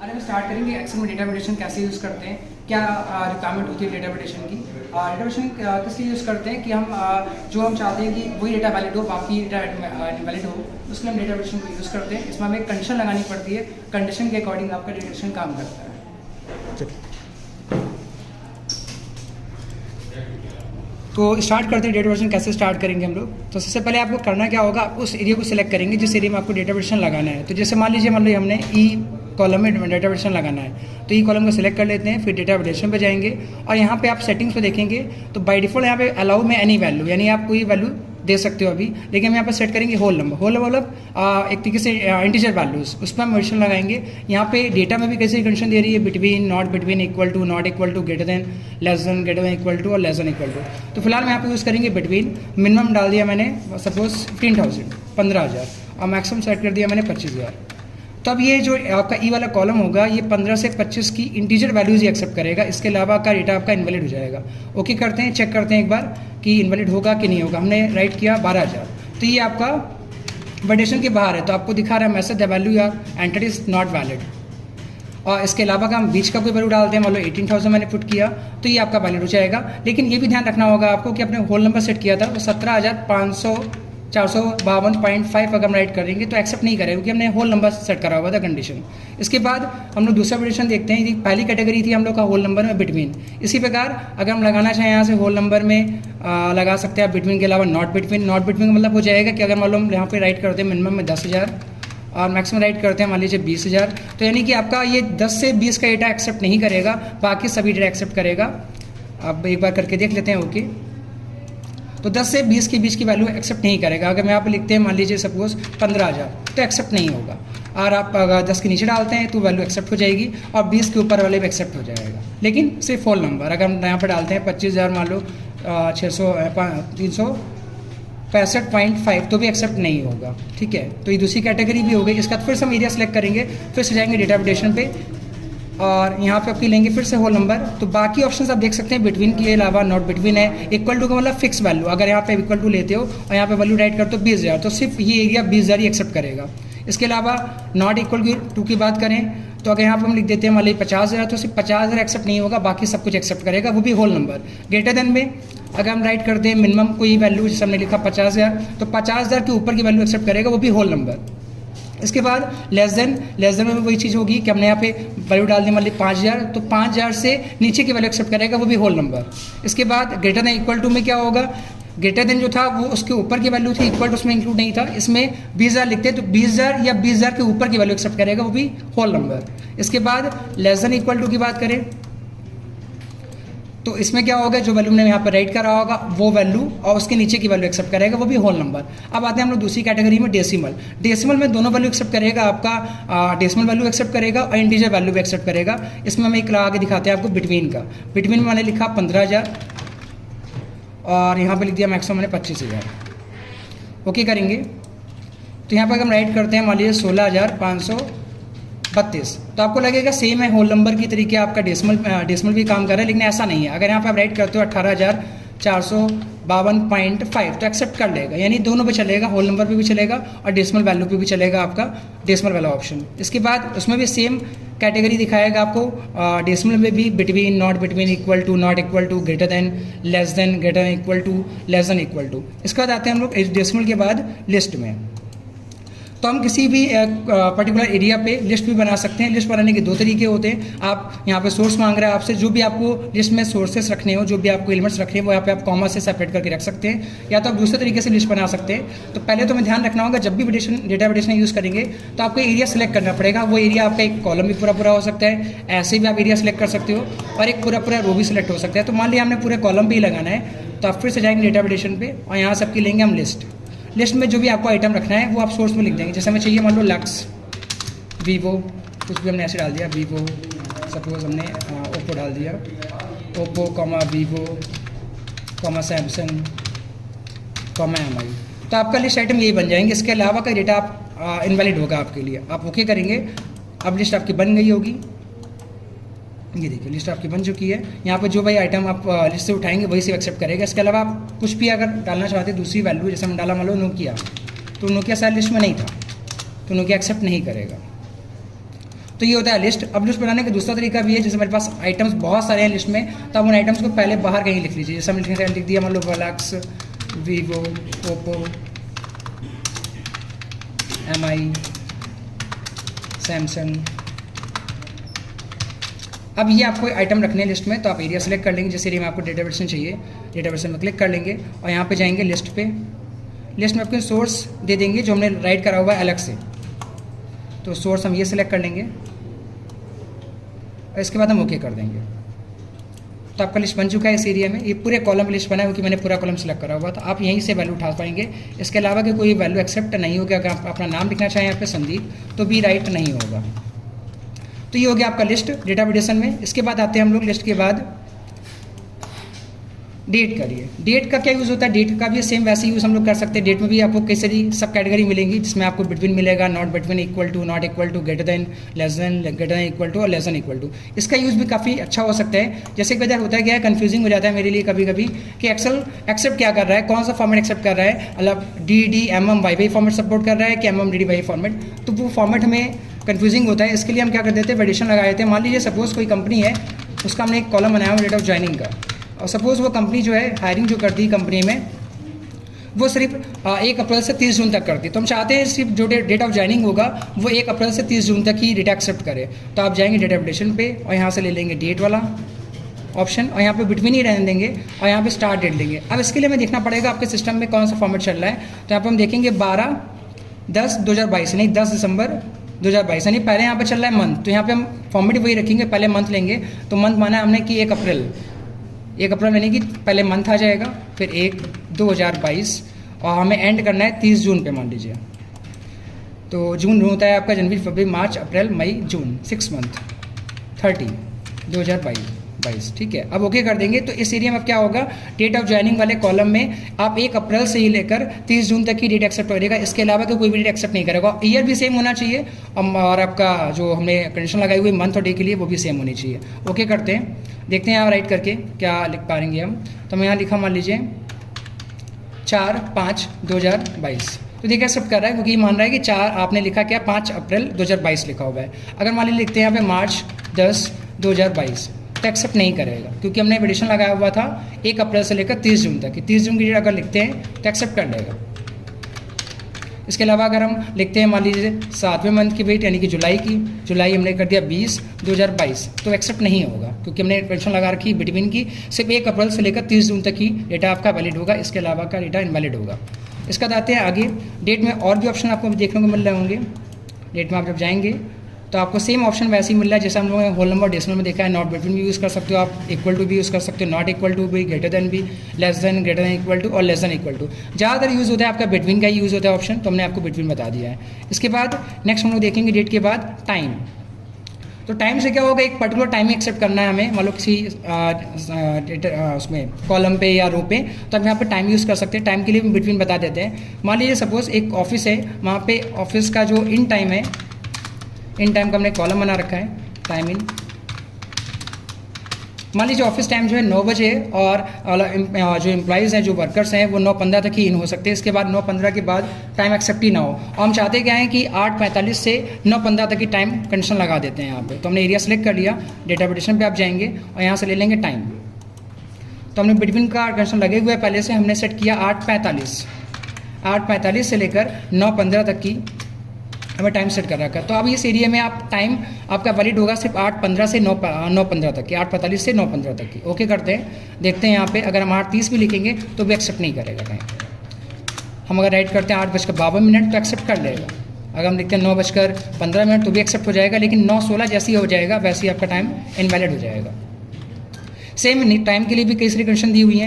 अरे हम स्टार्ट करेंगे एक्सेल में डेटा वेरिएशन कैसे यूज़ करते हैं, क्या रिक्वायरमेंट होती है डेटा वेरिएशन की। डेटा वेरिएशन किस लिए यूज़ करते हैं कि हम जो हम चाहते हैं कि वही डेटा वैलिड हो, बाकी डेटा इनवैलिड हो, उसके लिए हम डेटा वेरिएशन को यूज़ करते हैं। इसमें हमें कंडीशन लगानी पड़ती है, कंडीशन के अकॉर्डिंग आपका डेटा वेरिएशन काम करता है। तो स्टार्ट करते हैं डेटा वेरिएशन कैसे स्टार्ट करेंगे हम लोग। तो सबसे पहले आपको करना क्या होगा, आप उस एरिया को सिलेक्ट करेंगे जिस एरिया में आपको डेटा वेरिएशन लगाना है। तो जैसे मान लीजिए हमने ई कॉलम में डेटा वेरिएशन लगाना है, तो ई कॉलम को सिलेक्ट कर लेते हैं, फिर डेटा वेरिएशन पे जाएंगे और यहाँ पे आप सेटिंग्स पे देखेंगे तो बाय डिफॉल्ट यहाँ पे अलाउ में एनी वैल्यू, यानी आप कोई वैल्यू दे सकते हो अभी, लेकिन हम यहाँ पर सेट करेंगे होल नंबर। होल नंबर मतलब एक तरीके से इंटीजर वैल्यूज, उस पर हम वेरिएशन लगाएंगे। यहाँ पे डेटा में भी कैसी कंडीशन दे रही है, between, not between, equal to, not equal to, greater than, less than, greater than equal to और लेस देन इक्वल टू। तो फिलहाल मैं यहाँ पे यूज़ करेंगे बिटवीन। मिनिमम डाल दिया मैंने सपोज 15,000 15,000 और मैक्सिमम सेट कर दिया मैंने 25,000। तो अब ये जो आपका ई वाला कॉलम होगा ये 15 से 25 की इंटीजर वैल्यूज ही एक्सेप्ट करेगा, इसके अलावा का डेटा आपका इनवैलिड हो जाएगा। ओके करते हैं, चेक करते हैं एक बार कि इनवैलिड होगा कि नहीं होगा। हमने राइट किया 12,000, तो ये आपका वैलिडेशन के बाहर है, तो आपको दिखा रहा है मैसेज द वैल्यू यार एंटर इज नॉट वैलिड। और इसके अलावा का हम बीच का कोई वैल्यू डालते हैं, मान लो 18,000 मैंने पुट किया, तो ये आपका वैलिड हो जाएगा। लेकिन ये भी ध्यान रखना होगा आपको कि अपने होल नंबर सेट किया था तो 17,452.5 अगर हम राइट करेंगे तो एक्सेप्ट नहीं करेगा, क्योंकि हमने होल नंबर सेट करा हुआ था कंडीशन। इसके बाद हम लोग दूसरा वेरिएशन देखते हैं। पहली कैटेगरी थी हम लोग का होल नंबर में बिटवीन। इसी प्रकार अगर हम लगाना चाहें यहाँ से होल नंबर में लगा सकते हैं बिटवीन के अलावा नॉट बिटवीन। नॉट बिटवीन का मतलब हो जाएगा कि अगर मान लो हम यहाँ पे राइट करते हैं मिनिमम में 10,000 और मैक्सिमम राइट करते हैं मान लीजिए 20,000, तो यानी कि आपका ये 10 से 20 का डेटा एक्सेप्ट नहीं करेगा, बाकी सभी डेटा एक्सेप्ट करेगा। अब एक बार करके देख लेते हैं। ओके, तो 10 से 20 के बीच की वैल्यू एक्सेप्ट नहीं करेगा। अगर मैं यहाँ पे लिखते हैं मान लीजिए सपोज 15,000, तो एक्सेप्ट नहीं होगा। और आप अगर 10 के नीचे डालते हैं तो वैल्यू एक्सेप्ट हो जाएगी और 20 के ऊपर वाले भी एक्सेप्ट हो जाएगा, लेकिन सिर्फ होल नंबर। अगर हम यहाँ पर डालते हैं 25,000 मान लो 365.5 तो भी एक्सेप्ट नहीं होगा। ठीक है, तो ये दूसरी कैटेगरी भी हो गई। इसका फिर से हम एरिया सेलेक्ट करेंगे, फिर से जाएंगे डेटा वेरिएशन पे और यहाँ पे आपकी लेंगे फिर से होल नंबर। तो बाकी ऑप्शंस आप देख सकते हैं बिटवीन के अलावा नॉट बिटवीन है, इक्वल टू का मतलब फिक्स वैल्यू। अगर यहाँ पे इक्वल टू लेते हो और यहाँ पे वैल्यू राइट करते हो 20,000, तो सिर्फ ये एरिया 20,000 ही एक्सेप्ट करेगा। इसके अलावा नॉट इक्वल टू की बात करें तो अगर यहाँ पे हम लिख देते हैं मान लीजिए 50,000, तो सिर्फ 50,000 एक्सेप्ट नहीं होगा, बाकी सब कुछ एक्सेप्ट करेगा, वो भी होल नंबर। ग्रेटर देन में अगर हम राइट करते हैं मिनिमम कोई वैल्यू, जैसे हमने लिखा 50,000, तो 50,000 के ऊपर की वैल्यू एक्सेप्ट करेगा, वो भी होल नंबर। इसके बाद लेस देन में वही चीज़ होगी कि हमने यहाँ पे वैल्यू डाल दी मान ली 5,000, तो 5,000 से नीचे की वैल्यू एक्सेप्ट करेगा, वो भी होल नंबर। इसके बाद ग्रेटर देन इक्वल टू में क्या होगा, ग्रेटर देन जो था वो उसके ऊपर की वैल्यू थी, इक्वल टू उसमें इंक्लूड नहीं था। इसमें 20,000 लिखते हैं तो 20,000 या 20,000 के ऊपर की वैल्यू एक्सेप्ट करेगा, वो भी होल नंबर। इसके बाद लेस देन इक्वल टू की बात करें तो इसमें क्या होगा, जो वैल्यू ने यहाँ पर राइट करा होगा वो वैल्यू और उसके नीचे की वैल्यू एक्सेप्ट करेगा, वो भी होल नंबर। अब आते हैं हम लोग दूसरी कैटेगरी में डेसिमल। डेसिमल में दोनों वैल्यू एक्सेप्ट करेगा, आपका डेसिमल वैल्यू एक्सेप्ट करेगा और इंटीजर वैल्यू भी एक्सेप्ट करेगा। इसमें हम एक लगा के दिखाते हैं आपको बिटवीन का। बिटवीन में मैंने लिखा 15,000 और यहाँ पर लिख दिया मैक्सिमम मैंने 25,000। ओके करेंगे तो यहाँ पर अगर हम राइट करते हैं मान लीजिए 16,532, तो आपको लगेगा सेम है होल नंबर की तरीके आपका डेसिमल भी काम कर रहा है, लेकिन ऐसा नहीं है। अगर यहाँ पे आप राइट करते हो 18,452.5 तो एक्सेप्ट कर लेगा, यानी दोनों पे चलेगा, होल नंबर पे भी चलेगा और डेसिमल वैल्यू पे भी चलेगा आपका डेसिमल वाला ऑप्शन। इसके बाद उसमें भी सेम कैटेगरी दिखाएगा आपको, डेसिमल में भी between, not between, equal to, not equal to, greater than, less than, greater than equal to, less than equal to. इसके बाद आते हैं हम लोग डेसिमल के बाद लिस्ट में। तो हम किसी भी पर्टिकुलर एरिया पे लिस्ट भी बना सकते हैं। लिस्ट बनाने के दो तरीके होते हैं। आप यहाँ पे सोर्स मांग रहा है आपसे, जो भी आपको लिस्ट में सोर्सेस रखने हो, जो भी आपको एलिमेंट्स रखने हैं वो यहाँ पे आप कॉमा से सेपरेट करके रख सकते हैं, या तो आप दूसरे तरीके से लिस्ट बना सकते हैं। तो पहले तो हमें ध्यान रखना होगा जब भी डेटा वेरिएशन यूज़ करेंगे तो आपको एरिया सेलेक्ट करना पड़ेगा। वो एरिया आपका एक कॉलम भी पूरा हो सकता है, ऐसे भी आप एरिया सेलेक्ट कर सकते हो, और एक पूरा रो भी सिलेक्ट हो सकता है। तो मान लिया हमने पूरे कॉलम पे ही लगाना है, तो आप फिर से जाएंगे डेटा वेरिएशन पे और यहाँ सबकी लेंगे हम लिस्ट। लिस्ट में जो भी आपको आइटम रखना है वो आप सोर्स में लिख देंगे। जैसे हमें चाहिए मान लो लक्स, वीवो, कुछ भी हमने ऐसे डाल दिया, वीवो सपोज हमने ओप्पो डाल दिया, Oppo comma Vivo comma Samsung comma MI, तो आपका लिस्ट आइटम यही बन जाएंगे। इसके अलावा का डेटा आप इनवैलिड होगा आपके लिए। आप ओके करेंगे, अब लिस्ट आपकी बन गई होगी। ये देखिए लिस्ट आपकी बन चुकी है। यहाँ पर जो भाई आइटम आप लिस्ट से उठाएंगे वही से एक्सेप्ट करेगा। इसके अलावा आप कुछ भी अगर डालना चाहते हैं दूसरी वैल्यू, जैसे हम डाला मान लो नोकिया, तो नोकिया शायद लिस्ट में नहीं था तो नोकिया एक्सेप्ट नहीं करेगा। तो ये होता है लिस्ट। अब लिस्ट बनाने का दूसरा तरीका भी है, जैसे मेरे पास आइटम्स बहुत सारे हैं लिस्ट में, तो आप उन आइटम्स को पहले बाहर कहीं लिख लीजिए। जैसे हमने लिख दिया मान लो वोलक्स, वीवो, ओप्पो, MI, सैमसंग। अब ये आपको आइटम रखने हैं लिस्ट में, तो आप एरिया सेलेक्ट कर लेंगे। जैसे एरिया में आपको डेटा वर्जन चाहिए, डेटा वर्जन में क्लिक कर लेंगे और यहाँ पे जाएंगे लिस्ट पे। लिस्ट में आपको सोर्स दे देंगे जो हमने राइट करा हुआ है अलग से, तो सोर्स हम ये सिलेक्ट कर लेंगे और इसके बाद हम ओके कर देंगे। तो आपका लिस्ट बन चुका है इस एरिया में। ये पूरे कॉलम लिस्ट बना है क्योंकि मैंने पूरा कॉलम सेलेक्ट करा हुआ था। आप यहीं से वैल्यू उठा पाएंगे। इसके अलावा कि कोई वैल्यू एक्सेप्ट नहीं होगा। अगर आप अपना नाम लिखना चाहें यहाँ पे संदीप, तो भी राइट नहीं होगा। तो ये हो गया आपका लिस्ट डेटा एडिशन में। इसके बाद आते हैं हम लोग लिस्ट के बाद डेट करिए। डेट का क्या यूज़ होता है? डेट का भी सेम वैसे यूज़ हम लोग कर सकते हैं। डेट में भी आपको कई सारी सब कैटेगरी मिलेंगी, जिसमें आपको बिटवीन मिलेगा, not between, equal to, not equal to, greater than, less than, greater than equal to और लेस देन इक्वल टू। इसका यूज़ भी काफ़ी अच्छा हो सकता है। जैसे कि होता है क्या है, कन्फ्यूजिंग हो जाता है मेरे लिए कभी कभी कि एक्सेल एक्सेप्ट क्या कर रहा है, कौन सा फॉर्मेट एक्सेप्ट कर रहा है, मतलब DD MM YY format support कर रहा है कि MM DD YY फॉर्मेट। तो वो फॉर्मेट हमें कन्फ्यूजिंग होता है। इसके लिए हम क्या कर देते हैं, वेरिएशन लगा देते हैं। मान लीजिए सपोज कोई कंपनी है, उसका हमने एक कॉलम बनाया हुआ डेट ऑफ ज्वाइनिंग का, और सपोज़ वो कंपनी जो है हायरिंग जो करती है कंपनी में, वो सिर्फ 1 अप्रैल से 30 जून तक करती है। तो हम चाहते हैं सिर्फ जो डेट ऑफ ज्वाइनिंग होगा वो 1 अप्रैल से 30 जून तक ही डेटा एक्सेप्ट करे। तो आप जाएंगे डेटा अपडेशन पे और यहाँ से ले लेंगे डेट वाला ऑप्शन और यहाँ पे बिटवीन ही रहने देंगे और यहाँ पे स्टार्ट डेट लेंगे। अब इसके लिए हमें देखना पड़ेगा आपके सिस्टम में कौन सा फॉर्मेट चल रहा है। तो यहाँ पर हम देखेंगे 12/10/2022, नहीं 10 दिसंबर 2022, यानी पहले यहाँ पर चल रहा है मंथ। तो यहाँ पर हम फॉर्मेट वही रखेंगे, पहले मंथ लेंगे। तो मंथ माना है हमने कि 1 अप्रैल यानी कि पहले मंथ आ जाएगा, फिर 1/2022 और हमें एंड करना है 30 जून पे मान लीजिए। तो जून होता है आपका जनवरी, फरवरी, मार्च, अप्रैल, मई, जून, 6 मंथ, 30/2022, ठीक है। अब ओके कर देंगे। तो इस एरिया में अब क्या होगा, डेट ऑफ ज्वाइनिंग वाले कॉलम में आप 1 अप्रैल से ही लेकर 30 जून तक ही डेट एक्सेप्ट करेगा। इसके अलावा कोई भी डेट एक्सेप्ट नहीं करेगा। ईयर भी सेम होना चाहिए और आपका जो हमने कंडीशन लगाई हुई मंथ और डे के लिए वो भी सेम होनी चाहिए। ओके करते हैं, देखते हैं यहाँ राइट करके क्या लिख पाएंगे हम। तो मैं यहाँ लिखा मान लीजिए 4/5/2022। तो देखिए एक्सेप्ट कर रहा है क्योंकि ये मान रहा है कि 4 आपने लिखा क्या, 5 अप्रैल 2022 लिखा हुआ है। अगर मान लीजिए लिखते हैं यहाँ पे मार्च 10/2022, तो एक्सेप्ट नहीं करेगा क्योंकि हमने एडिशन लगाया हुआ था 1 अप्रैल से लेकर 30 जून तक की। 30 जून की डेट अगर लिखते हैं तो एक्सेप्ट कर लेगा। इसके अलावा अगर हम लिखते हैं मान लीजिए 7वें मंथ की डेट यानी कि जुलाई हमने कर दिया 20/2022, तो एक्सेप्ट नहीं होगा क्योंकि हमने कंडीशन लगा रखी बिटवीन की सिर्फ 1 अप्रैल से लेकर 30 जून तक ही डेटा आपका वैलिड होगा, इसके अलावा का डेटा इनवैलिड होगा। इसका आते हैं आगे। डेट में और भी ऑप्शन आपको देखने को मिल रहे होंगे। डेट में आप जब जाएंगे तो आपको सेम ऑप्शन वैसे ही मिल रहा है जैसे हम लोगों ने होल नंबर डेसिमल में देखा है। नॉट बिटवीन भी यूज़ कर सकते हो आप, इक्वल टू भी यूज़ कर सकते हो, नॉट इक्वल टू भी, ग्रेटर देन भी, less than, greater than equal to और लेस देन इक्वल टू। ज़्यादातर यूज़ होता है आपका बिटवीन का ही यूज़ होता है ऑप्शन, तो हमने आपको बिटवीन बता दिया है। इसके बाद नेक्स्ट हम लोग देखेंगे डेट के बाद टाइम। तो टाइम से क्या होगा, एक पर्टिकुलर टाइम एक्सेप्ट करना है हमें, मान लो किसी उसमें कॉलम पे या रो पे, तो हम यहाँ पे टाइम यूज़ कर सकते हैं। टाइम के लिए बिटवीन बता देते हैं। मान लीजिए सपोज़ एक ऑफिस है, वहाँ पे ऑफिस का जो इन टाइम है, इन टाइम का हमने कॉलम बना रखा है, टाइम इन। मान लीजिए ऑफिस टाइम जो है 9 बजे और जो एम्प्लॉइज़ हैं, जो वर्कर्स हैं, वो 9:15 तक ही इन हो सकते हैं। इसके बाद 9:15 के बाद टाइम एक्सेप्ट ही ना हो। और हम चाहते क्या है कि 8:45 से 9:15 तक की टाइम कंडीशन लगा देते हैं यहाँ पे। तो हमने एरिया सेलेक्ट कर लिया, डेटा अपडेशन पे आप जाएंगे और यहाँ से ले लेंगे टाइम। तो हमने बिटवीन का कंडीशन लगे हुए पहले से हमने सेट किया 8:45 से लेकर 9:15 तक की हमें टाइम सेट कर रखा है। तो अब इस एरिया में आप टाइम आपका वैलिड होगा सिर्फ 8:15 से 9:15 तक की, 8:45 से 9:15 तक की। ओके करते हैं, देखते हैं यहाँ पे अगर हम 8:30 भी लिखेंगे तो भी एक्सेप्ट नहीं करेगा टाइम। हम अगर राइट करते हैं 8:52 तो एक्सेप्ट कर लेगा। अगर हम लिखते हैं 9:15 तो भी एक्सेप्ट हो जाएगा, लेकिन 9:16 जैसे ही हो जाएगा वैसे ही आपका टाइम इनवैलिड हो जाएगा। सेम टाइम के लिए भी कई सारी कंडीशन दी हुई हैं।